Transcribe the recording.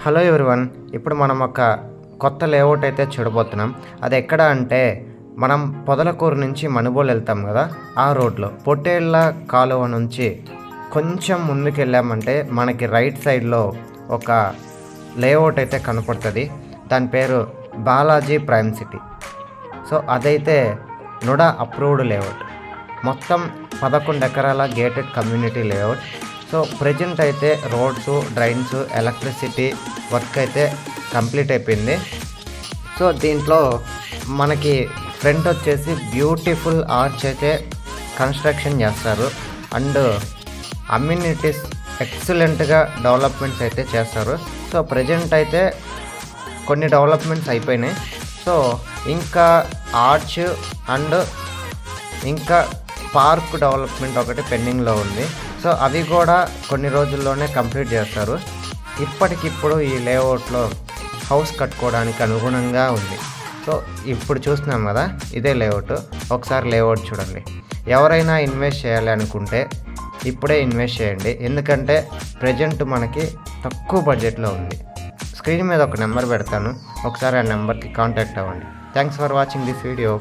Hello everyone, ఇప్పుడు మనం ఒక కొత్త లేఅవుట్ అయితే చూడబోతున్నాం. అది ఎక్కడ అంటే మనం పొదలకూరు నుంచి మనుబోలు వెళ్తాం కదా, ఆ రోడ్లో పొట్టేళ్ళ కాలువ నుంచి కొంచెం ముందుకు వెళ్ళామంటే మనకి రైట్ సైడ్లో ఒక లేఅవుట్ అయితే కనపడుతుంది. దాని పేరు బాలాజీ ప్రైమ్ సిటీ. సో అదైతే నుడా అప్రూవ్డ్ లేఅవుట్. మొత్తం 11 ఎకరాల gated community layout. So present అయితే రోడ్స్, డ్రైన్స్, ఎలక్ట్రిసిటీ వర్క్ అయితే కంప్లీట్ అయిపోయింది. సో దీంట్లో మనకి ఫ్రంట్ వచ్చేసి బ్యూటిఫుల్ ఆర్చ్ అయితే కన్స్ట్రక్షన్ చేస్తారు. అండ్ అమ్యూనిటీస్ ఎక్సలెంట్గా డెవలప్మెంట్స్ అయితే చేస్తారు. సో ప్రజెంట్ అయితే కొన్ని డెవలప్మెంట్స్ అయిపోయినాయి. సో ఇంకా ఆర్చ్ అండ్ ఇంకా పార్క్ డెవలప్మెంట్ ఒకటి పెండింగ్లో ఉంది. సో అవి కూడా కొన్ని రోజుల్లోనే కంప్లీట్ చేస్తారు. ఇప్పటికిప్పుడు ఈ లేఅవుట్లో హౌస్ కట్టుకోవడానికి అనుగుణంగా ఉంది. సో ఇప్పుడు చూస్తున్నాం కదా, ఇదే లేఅవుట్. ఒకసారి లేఅవుట్ చూడండి. ఎవరైనా ఇన్వెస్ట్ చేయాలి అనుకుంటే ఇప్పుడే ఇన్వెస్ట్ చేయండి, ఎందుకంటే ప్రజెంట్ మనకి తక్కువ బడ్జెట్లో ఉంది. స్క్రీన్ మీద ఒక నెంబర్ పెడతాను, ఒకసారి ఆ నెంబర్కి కాంటాక్ట్ అవ్వండి. Thanks for watching this video.